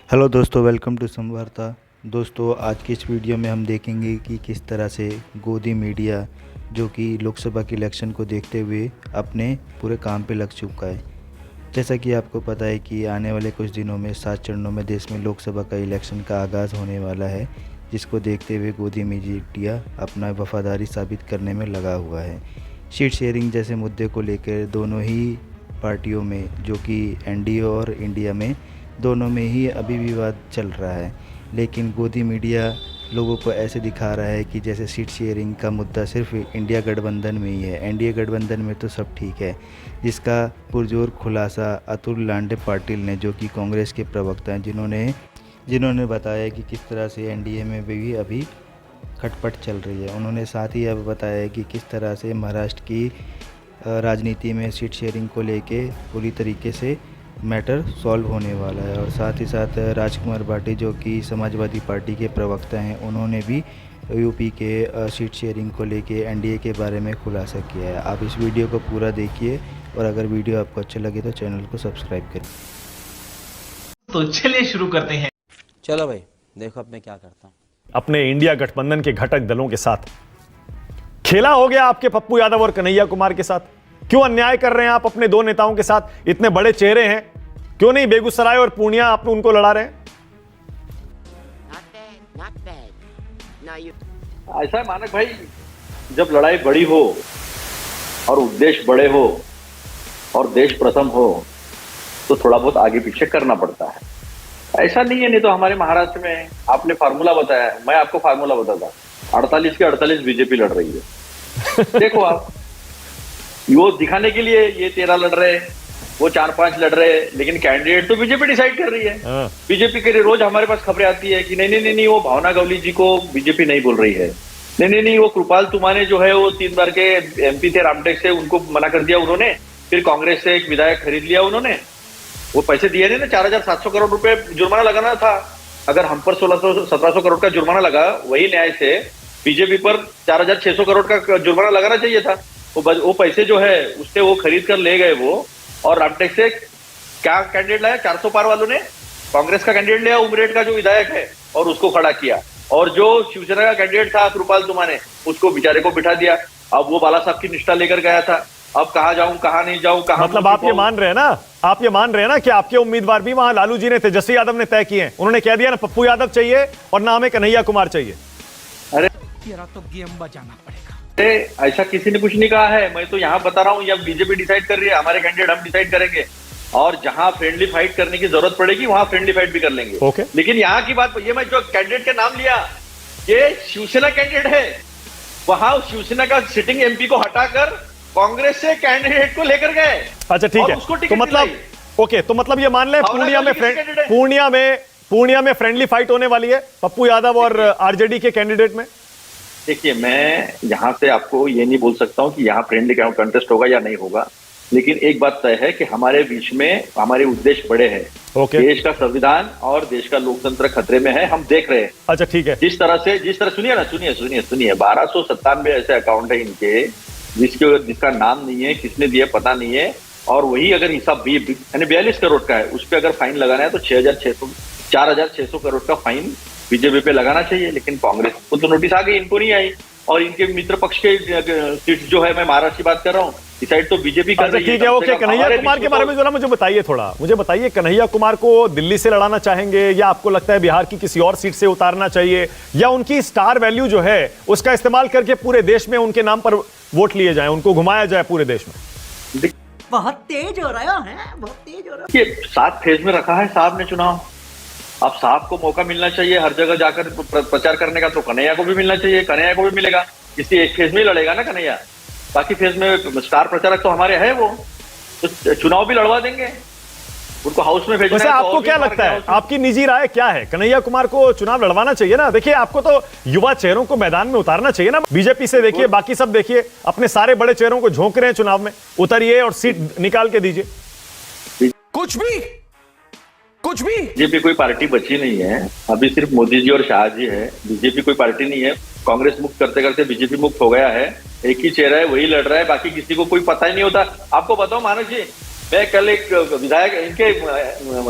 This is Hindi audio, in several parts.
हेलो दोस्तों, वेलकम टू संवार्ता। दोस्तों, आज की इस वीडियो में हम देखेंगे कि किस तरह से गोदी मीडिया जो कि लोकसभा के इलेक्शन को देखते हुए अपने पूरे काम पे लग चुका है। जैसा कि आपको पता है कि आने वाले कुछ दिनों में 7 चरणों में देश में लोकसभा का इलेक्शन का आगाज़ होने वाला है, जिसको देखते हुए गोदी मीडिया अपना वफादारी साबित करने में लगा हुआ है। सीट शेयरिंग जैसे मुद्दे को लेकर दोनों ही पार्टियों में, जो कि एनडीए और इंडिया में, दोनों में ही अभी विवाद चल रहा है। लेकिन गोदी मीडिया लोगों को ऐसे दिखा रहा है कि जैसे सीट शेयरिंग का मुद्दा सिर्फ इंडिया गठबंधन में ही है, एनडीए गठबंधन में तो सब ठीक है, जिसका पुरजोर खुलासा अतुल लांडे पाटिल ने, जो कि कांग्रेस के प्रवक्ता हैं, जिन्होंने बताया कि किस तरह से एनडीए में भी अभी खटपट चल रही है। उन्होंने साथ ही अब बताया कि किस तरह से महाराष्ट्र की राजनीति में सीट शेयरिंग को लेके पूरी तरीके से मैटर सॉल्व होने वाला है। और साथ ही साथ राजकुमार भाटी, जो कि समाजवादी पार्टी के प्रवक्ता हैं, उन्होंने भी यूपी के सीट शेयरिंग को लेके एनडीए के बारे में खुलासा किया है। आप इस वीडियो को पूरा देखिए और अगर वीडियो आपको अच्छा लगे तो चैनल को सब्सक्राइब करें। तो चलिए शुरू करते हैं। चलो भाई, देखो अब मैं क्या करता हूँ। अपने इंडिया गठबंधन के घटक दलों के साथ खेला हो गया आपके पप्पू यादव और कन्हैया कुमार के साथ। क्यों अन्याय कर रहे हैं आप अपने दो नेताओं के साथ? इतने बड़े चेहरे हैं, क्यों नहीं बेगूसराय और पूर्णिया आप उनको लड़ा रहे हैं? ऐसा है मानक भाई, जब लड़ाई बड़ी हो और उद्देश्य बड़े हो और देश प्रथम हो तो थोड़ा बहुत आगे पीछे करना पड़ता है। ऐसा नहीं है, नहीं तो हमारे महाराष्ट्र में आपने फार्मूला बताया, मैं आपको फार्मूला बताता। 48 के 48 बीजेपी लड़ रही है। देखो आप, वो दिखाने के लिए ये 13 लड़ रहे, वो 4-5 लड़ रहे, लेकिन कैंडिडेट तो बीजेपी डिसाइड कर रही है। बीजेपी के लिए रोज हमारे पास खबरें आती है कि नहीं, वो भावना गवली जी को बीजेपी नहीं बोल रही है, नहीं, वो कृपाल तुमाने जो है वो 3 बार के एमपी थे रामटेक से, उनको मना कर दिया उन्होंने। फिर कांग्रेस से एक विधायक खरीद लिया उन्होंने, वो पैसे दिए नहीं ना। 4,700 करोड़ रुपए जुर्माना लगाना था। अगर हम पर 1600-1700 करोड़ का जुर्माना लगा, वही न्याय से बीजेपी पर 4,600 करोड़ का जुर्माना लगाना चाहिए था। वो पैसे जो है उससे वो खरीद कर ले गए वो। और रामटेक से क्या कैंडिडेट लाया? 400 पार वालों ने कांग्रेस का कैंडिडेट लिया, उमरेड का जो विधायक है, और उसको खड़ा किया। और जो शिवसेना का कैंडिडेट था कृपाल तुमाने, उसको बेचारे को बिठा दिया। अब वो बाला साहब की निष्ठा लेकर गया था, अब कहाँ जाऊं कहाँ नहीं जाऊं, कहाँ। मतलब आप ये मान रहे हैं ना कि आपके उम्मीदवार भी वहां लालू जी ने, तेजस्वी यादव ने तय किए हैं। उन्होंने कह दिया ना पप्पू यादव चाहिए और ना हमें कन्हैया कुमार चाहिए। अरे तेरा तो गेम बजाना पड़ेगा। ऐसा किसी ने कुछ नहीं कहा है। मैं तो यहाँ बता रहा हूँ, या बीजेपी डिसाइड कर रही है, हमारे कैंडिडेट हम डिसाइड करेंगे। और जहां फ्रेंडली फाइट करने की जरूरत पड़ेगी वहां फ्रेंडली फाइट भी कर लेंगे। ओके। लेकिन यहाँ की बात, ये मैं जो कैंडिडेट का नाम लिया, ये शिवसेना कैंडिडेट है। वहां शिवसेना का सिटिंग एमपी को हटाकर कांग्रेस से कैंडिडेट को लेकर गए। अच्छा ठीक है, तो मतलब ओके, तो मतलब ये मान लें पूर्णिया में फ्रेंडली फाइट होने वाली है पप्पू यादव और आरजेडी के कैंडिडेट में। देखिए, मैं यहां से आपको ये नहीं बोल सकता हूं कि यहाँ फ्रेंडली कंटेस्ट होगा या नहीं होगा, लेकिन एक बात तय है कि हमारे बीच में हमारे उद्देश्य बड़े हैं। देश का संविधान और देश का लोकतंत्र खतरे में है, हम देख रहे हैं। अच्छा ठीक है। जिस तरह सुनिए 1297 ऐसे अकाउंट है इनके, जिसका नाम नहीं है, किसने दिया पता नहीं है। और वही अगर हिसाब 42 करोड़ का है, उस पर अगर फाइन लगाना है तो 4,600 करोड़ का फाइन बीजेपी पे लगाना चाहिए। लेकिन कांग्रेस को तो नोटिस आ गई, इनको नहीं आई। और इनके मित्र पक्ष के सीट जो है, मैं महाराष्ट्र की बात कर रहा हूँ, डिसाइड तो बीजेपी कर रही है। ठीक है, ओके। कन्हैया कुमार के बारे में जरा मुझे बताइए, कन्हैया कुमार को दिल्ली से लड़ाना चाहेंगे या आपको लगता है बिहार की किसी और सीट से उतारना चाहिए, या उनकी स्टार वैल्यू जो है उसका इस्तेमाल करके पूरे देश में उनके नाम पर वोट लिए जाए, उनको घुमाया जाए पूरे देश में? बहुत तेज हो रहा है, बहुत तेज हो रहा है। ये 7 फेज में रखा है साहब ने चुनाव। अब साहब को मौका मिलना चाहिए हर जगह जाकर प्रचार करने का, तो कन्हैया को भी मिलना चाहिए, कन्हैया को भी मिलेगा। किसी एक फेज में ही लड़ेगा ना कन्हैया, बाकी फेज में स्टार प्रचारक तो हमारे हैं, वो तो चुनाव भी लड़वा देंगे। उनको हाउस में भेजना है। आपको क्या लगता है, आपकी निजी राय क्या है? कन्हैया कुमार को चुनाव लड़वाना चाहिए ना? देखिए, आपको तो युवा चेहरों को मैदान में उतारना चाहिए ना। बीजेपी से देखिए, बाकी सब देखिए, अपने सारे बड़े चेहरों को झोंक रहे हैं चुनाव में, उतरिए और सीट निकाल के दीजिए। कुछ भी बीजेपी कोई पार्टी बची नहीं है, अभी सिर्फ मोदी जी और शाह जी है। बीजेपी कोई पार्टी नहीं है। कांग्रेस मुक्त करते करते बीजेपी मुक्त हो गया है। एक ही चेहरा है, वही लड़ रहा है, बाकी किसी को कोई पता ही नहीं होता। आपको बताओ मानक जी, मैं कल एक विधायक, इनके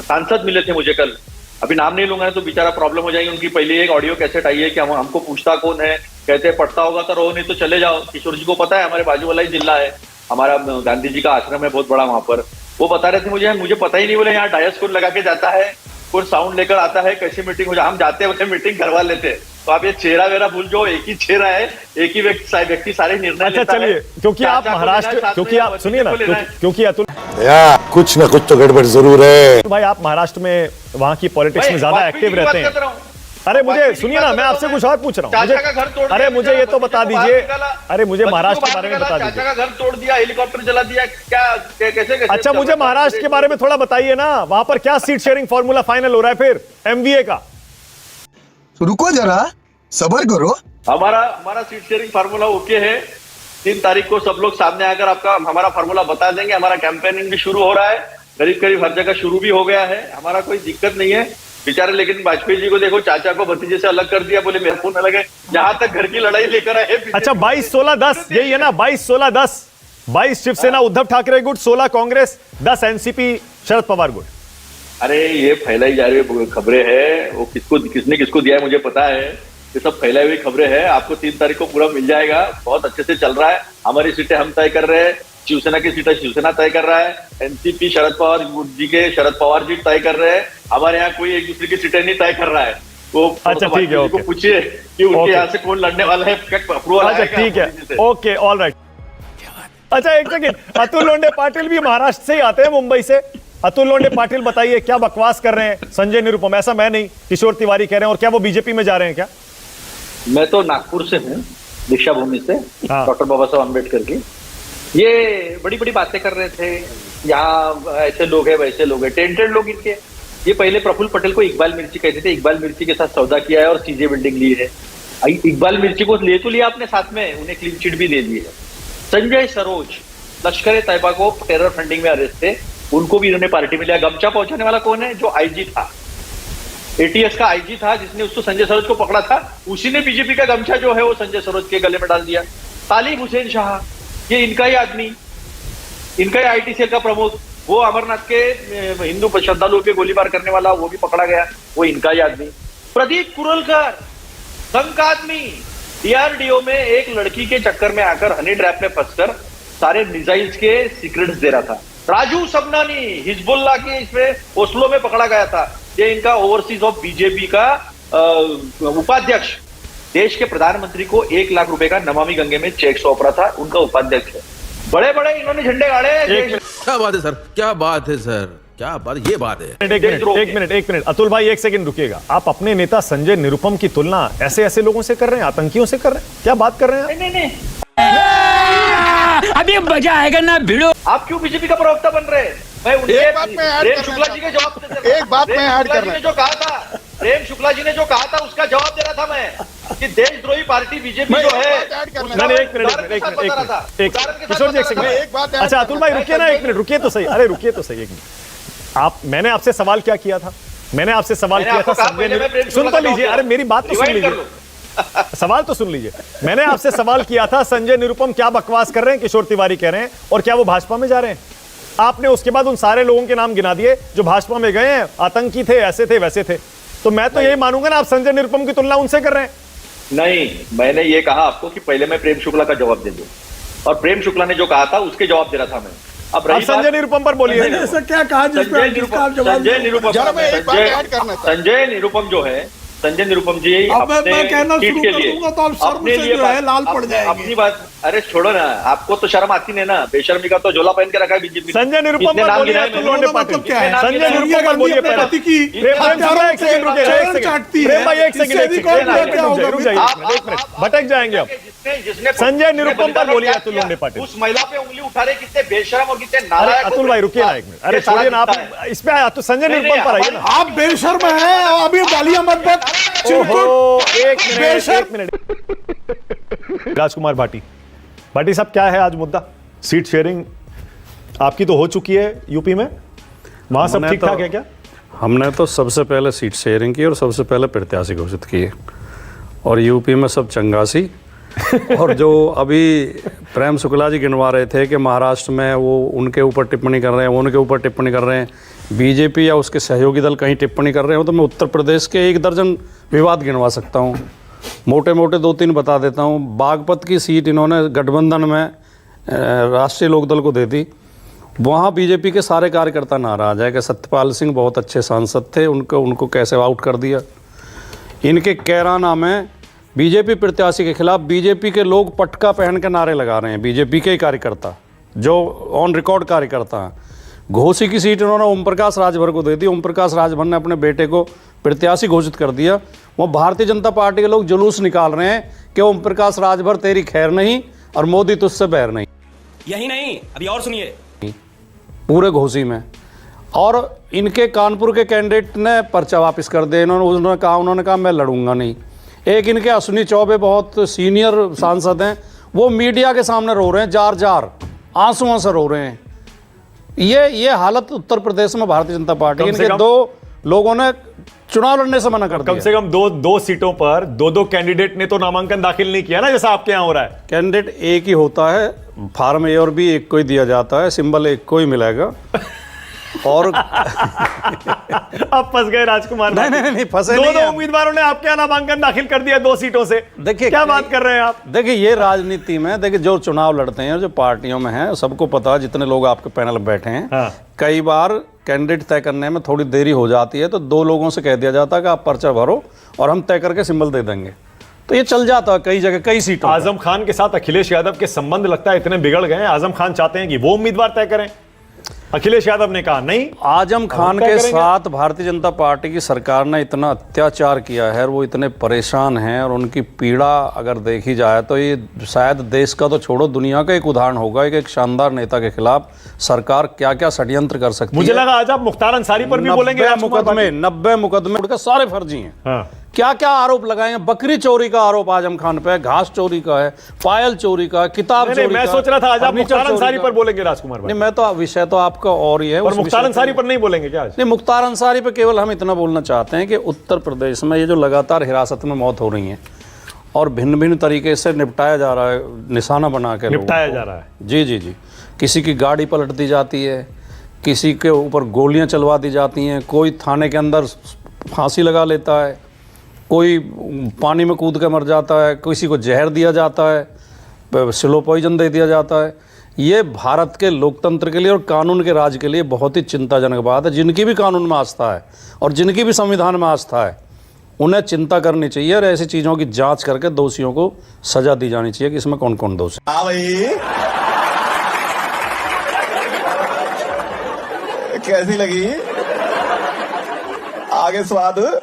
सांसद मिले थे मुझे कल, अभी नाम नहीं लूंगा तो बेचारा प्रॉब्लम हो जाएगी। उनकी पहले एक ऑडियो कैसेट आई है कि हमको पूछता कौन है, कहते हैं पढ़ता होगा तो रहो, नहीं तो चले जाओ। किशोर जी को पता है, हमारे बाजू वाला ही जिला है, हमारा गांधी जी का आश्रम है बहुत बड़ा वहां पर। वो बता रहे थे मुझे पता ही नहीं, बोले यहाँ डायस कौन लगा के जाता है, कौन साउंड लेकर आता है, कैसी मीटिंग हो जाए। हम जाते हैं, बोले मीटिंग करवा लेते हैं। तो आप ये चेहरा वेरा भूल जाओ, एक ही चेहरा है, एक ही व्यक्ति सारे निर्णय अच्छा लेता है। चलिए, क्योंकि आप महाराष्ट्र, क्योंकि आप सुनिए ना, क्योंकि अतुल कुछ ना कुछ तो गड़बड़ जरूर है भाई, आप महाराष्ट्र में वहां की पॉलिटिक्स में ज्यादा एक्टिव रहते हैं। अरे मुझे सुनिए ना, मैं आपसे कुछ और पूछ रहा हूँ। अरे मुझे ये तो बता दीजिए, अरे मुझे महाराष्ट्र के बारे में बता दीजिए। चाचा का घर तोड़ दिया, हेलीकॉप्टर जला दिया, क्या कैसे? अच्छा, मुझे महाराष्ट्र के बारे में थोड़ा बताइए ना, वहां पर क्या सीट शेयरिंग फॉर्मूला फाइनल हो रहा है फिर एमवीए का? रुको जरा, सब्र करो। हमारा सीट शेयरिंग फार्मूला ओके है। 3 तारीख को सब लोग सामने आकर आपका हमारा फार्मूला बता देंगे। हमारा कैंपेनिंग भी शुरू हो रहा है, करीब हर जगह शुरू भी हो गया है, हमारा कोई दिक्कत नहीं है बेचारे। लेकिन वाजपेयी जी को देखो, चाचा को भतीजे से अलग कर दिया, बोले मेरे फोन अलग है, जहां तक घर की लड़ाई लेकर आए। अच्छा, 22-16-10 यही है ना? 22-16-10, 22 शिवसेना उद्धव ठाकरे गुट, 16 कांग्रेस, 10 एनसीपी शरद पवार गुट। अरे ये फैलाई जा रही खबरें है, वो किसने किसको दिया है मुझे पता है, ये सब फैलाई हुई खबरें हैं। आपको 3 तारीख को पूरा मिल जाएगा। बहुत अच्छे से चल रहा है, हमारी सीटें हम तय कर रहे हैं, शिवसेना की सीटें शिवसेना तय कर रहा है, एनसीपी शरद पवार जी तय कर रहे हैं। हमारे यहाँ कोई एक दूसरे की सीटें नहीं तय कर रहा है। वो अच्छा ठीक है, ओके, पूछिए कि उनके यहाँ से कौन लड़ने वाला है, अप्रूवल अच्छा ठीक है, ओके, ऑल राइट। अच्छा एक सेकंड, अतुल लोंढे पाटिल भी महाराष्ट्र से ही आते हैं, मुंबई से। अतुल लोंढे पाटिल बताइए, क्या बकवास कर रहे हैं संजय निरुपम? ऐसा मैं नहीं, किशोर तिवारी कह रहे हैं। और क्या वो बीजेपी में जा रहे हैं क्या? मैं तो नागपुर से हूँ, दीक्षा भूमि से, डॉक्टर बाबा साहब अम्बेडकर की। ये बड़ी बड़ी बातें कर रहे थे, यहाँ ऐसे लोग हैं वैसे लोग हैं, टेंटेड लोग इनके। ये पहले प्रफुल्ल पटेल को इकबाल मिर्ची कहते थे, इकबाल मिर्ची के साथ सौदा किया है और सीजे बिल्डिंग ली है। इकबाल मिर्ची को ले तो लिया आपने साथ में, उन्हें क्लीन चिट भी दे दी है। संजय सरोज लश्कर तैयबा को टेरर फंडिंग में अरेस्ट थे, उनको भी इन्होंने पार्टी में लिया। गमछा पहुंचाने वाला कौन है? जो आईजी था, एटीएस का आईजी था, जिसने उसको संजय सरोज को पकड़ा था, उसी ने बीजेपी का गमछा जो है वो संजय सरोज के गले में डाल दिया। तालिब हुसैन शाह, ये इनका ही आदमी, इनका ही आईटी सेल का प्रमुख। वो अमरनाथ के हिंदू श्रद्धालुओं पे गोलीबार करने वाला, वो भी पकड़ा गया, वो इनका ही आदमी। प्रदीप कुरलकर, संघ का आदमी, डीआरडीओ में एक लड़की के चक्कर में आकर हनी ट्रैप में फंसकर सारे मिसाइल्स के सीक्रेट्स दे रहा था। राजू सबनानी, हिजबुल्लाह के इसमें ओस्लो में पकड़ा गया था। ये इनका ओवरसीज ऑफ बीजेपी का उपाध्यक्ष, देश के प्रधानमंत्री को 1 लाख रुपए का नमामि गंगे में चेक सौंप रहा था, उनका उपाध्यक्ष है। बड़े बड़े इन्होंने झंडे गाड़े। क्या बात है सर, क्या बात है सर, क्या बात, ये बात है। एक मिनट अतुल भाई, एक सेकंड रुकिएगा। आप अपने नेता संजय निरुपम की तुलना ऐसे लोगों से कर रहे हैं, आतंकियों से कर रहे हैं, क्या बात कर रहे हैं? नहीं, अभी मजा आएगा ना भिड़ो। आप क्यों बीजेपी का प्रवक्ता बन रहे हैं? मैं प्रेम शुक्ला जी के जवाब जो कहा था, प्रेम शुक्ला जी ने जो कहा था उसका जवाब दे रहा था मैं, कि देशद्रोही पार्टी बीजेपी जो है। एक मिनट किशोर जी, एक सेकंड। अच्छा अतुल भाई रुकिए ना, एक मिनट रुकिए तो सही। अरे रुकिए तो सही एक मिनट। मैंने आपसे सवाल क्या किया था? मैंने आपसे सवाल किया था सुन तो लीजिए, अरे मेरी बात तो सुन लीजिए, सवाल तो सुन लीजिए। मैंने आपसे सवाल किया था, संजय निरुपम क्या बकवास कर रहे हैं, किशोर तिवारी कह रहे हैं, और क्या वो भाजपा में जा रहे हैं? आपने उसके बाद उन सारे लोगों के नाम गिना दिए जो भाजपा में गए हैं, आतंकी थे, ऐसे थे वैसे थे। तो मैं तो यही मानूंगा ना, आप संजय निरुपम की तुलना उनसे कर रहे हैं। नहीं, मैंने ये कहा आपको कि पहले मैं प्रेम शुक्ला का जवाब दे दूं, और प्रेम शुक्ला ने जो कहा था उसके जवाब दे रहा था मैं। अब संजय निरुपम पर बोलिए। ऐसा क्या कहा? संजय निरुपम जो है, संजय निरुपम जी अपने सीट के लिए, अपने लिए लाल पड़ जाएंगे। अपनी बात, अरे छोड़ो ना, आपको तो शर्म आती नहीं ना, बेशर्मी का तो झोला पहन के रखा है बीजेपी। संजय निरुपम पर बोलिए, संजय निरुपम पर बोलिए। भटक जाएंगे अब। संजय निरुपम पर बोलिए अतुल लोंढे पाटिल। उस महिला पे उंगली उठा रहे, कितने बेशर्म और कितने नालायक। अतुल भाई रुकिए ना एक मिनट, अरे छोड़िए ना, आप इस पे आए तो संजय निरुपम पर आइए ना। आप बेशर्म हैं, अभी गालियां मत दे। एक मिनट राजकुमार भाटी साहब, क्या है आज मुद्दा? सीट शेयरिंग आपकी तो हो चुकी है यूपी में, वहां सब ठीक ठाक है क्या? हमने तो सबसे पहले सीट शेयरिंग की और सबसे पहले प्रत्याशी घोषित किए, और यूपी में सब चंगासी। और जो अभी प्रेम शुक्ला जी गिनवा रहे थे कि महाराष्ट्र में वो उनके ऊपर टिप्पणी कर रहे हैं, उनके ऊपर टिप्पणी कर रहे हैं, बीजेपी या उसके सहयोगी दल कहीं टिप्पणी कर रहे हो तो मैं उत्तर प्रदेश के 1 दर्जन विवाद गिनवा सकता हूँ। मोटे मोटे 2-3 बता देता हूँ। बागपत की सीट इन्होंने गठबंधन में राष्ट्रीय लोकदल को दे दी। वहाँ बीजेपी के सारे कार्यकर्ता नाराज है कि सत्यपाल सिंह बहुत अच्छे सांसद थे, उनको कैसे आउट कर दिया। इनके कैराना में बीजेपी प्रत्याशी के खिलाफ बीजेपी के लोग पटका पहन के नारे लगा रहे हैं, बीजेपी के ही कार्यकर्ता जो ऑन रिकॉर्ड कार्यकर्ता हैं। घोसी की सीट इन्होंने ओम प्रकाश राजभर को दे दी। ओम प्रकाश राजभर ने अपने बेटे को प्रत्याशी घोषित कर दिया। वो भारतीय जनता पार्टी के लोग जुलूस निकाल रहे हैं कि ओम प्रकाश राजभर तेरी खैर नहीं और मोदी तुझसे बैर नहीं। यही नहीं, अभी और सुनिए। पूरे घोसी में। और इनके कानपुर के कैंडिडेट ने पर्चा वापस कर दिया। उन्होंने कहा मैं लड़ूंगा नहीं। एक इनके अश्विनी चौबे बहुत सीनियर सांसद हैं, वो मीडिया के सामने रो रहे हैं, जार जार आंसुओं से रो रहे हैं। ये हालत उत्तर प्रदेश में भारतीय जनता पार्टी, इनके 2 लोगों ने चुनाव लड़ने से मना कर दिया। कम से कम दो सीटों पर 2 कैंडिडेट ने तो नामांकन दाखिल नहीं किया ना, जैसा आपके यहाँ हो रहा है। कैंडिडेट एक ही होता है, फार्म ए और बी एक को ही दिया जाता है, सिंबल एक को ही मिलेगा। और अब फंस गए राजकुमार। नहीं फंसे नहीं। 2 उम्मीदवारों ने आपके यहाँ नामांकन दाखिल कर दिया 2 सीटों से। देखिए क्या बात कर रहे हैं आप। देखिए ये राजनीति में, देखिए जो चुनाव लड़ते हैं, जो पार्टियों में हैं, सबको पता है, जितने लोग आपके पैनल में बैठे हैं। हाँ। कई बार कैंडिडेट तय करने में थोड़ी देरी हो जाती है तो 2 लोगों से कह दिया जाता है कि आप पर्चा भरो और हम तय करके सिंबल दे देंगे। तो ये चल जाता है कई जगह, कई सीटों। आजम खान के साथ अखिलेश यादव के संबंध लगता है इतने बिगड़ गए हैं। आजम खान चाहते हैं कि वो उम्मीदवार तय करें। अखिलेश यादव ने कहा नहीं। आजम खान के साथ भारतीय जनता पार्टी की सरकार ने इतना अत्याचार किया है और वो इतने परेशान हैं, और उनकी पीड़ा अगर देखी जाए तो ये शायद देश का तो छोड़ो, दुनिया का एक उदाहरण होगा। एक शानदार नेता के खिलाफ सरकार क्या क्या षड्यंत्र कर सकती है। मुझे लगा आज आप मुख्तार अंसारी पर भी बोलेंगे। 90 मुकदमे उनके सारे फर्जी हैं। हाँ। क्या क्या आरोप लगाए हैं। बकरी चोरी का आरोप आजम खान पे, घास चोरी का है, पायल चोरी का, किताब चोरी का। मैं सोच रहा था आज आप मुख्तार अंसारी पर बोलेंगे राजकुमार भाई। नहीं, मैं तो विषय तो आपका और ही है। और मुख्तार अंसारी पर नहीं बोलेंगे क्या आज? नहीं, मुख्तार अंसारी पे केवल हम इतना बोलना चाहते हैं कि उत्तर प्रदेश में ये जो लगातार हिरासत में मौत हो रही है और भिन्न भिन्न तरीके से निपटाया जा रहा है, निशाना बना के निपटाया जा रहा है। जी। किसी की गाड़ी पलट दी जाती है, किसी के ऊपर गोलियां चलवा दी जाती हैं, कोई थाने के अंदर फांसी लगा लेता है, कोई पानी में कूद के मर जाता है, किसी को जहर दिया जाता है, स्लो पॉइजन दे दिया जाता है। ये भारत के लोकतंत्र के लिए और कानून के राज के लिए बहुत ही चिंताजनक बात है। जिनकी भी कानून में आस्था है और जिनकी भी संविधान में आस्था है, उन्हें चिंता करनी चाहिए और ऐसी चीज़ों की जांच करके दोषियों को सजा दी जानी चाहिए कि इसमें कौन कौन दोषी। कैसी लगी आगे स्वाद?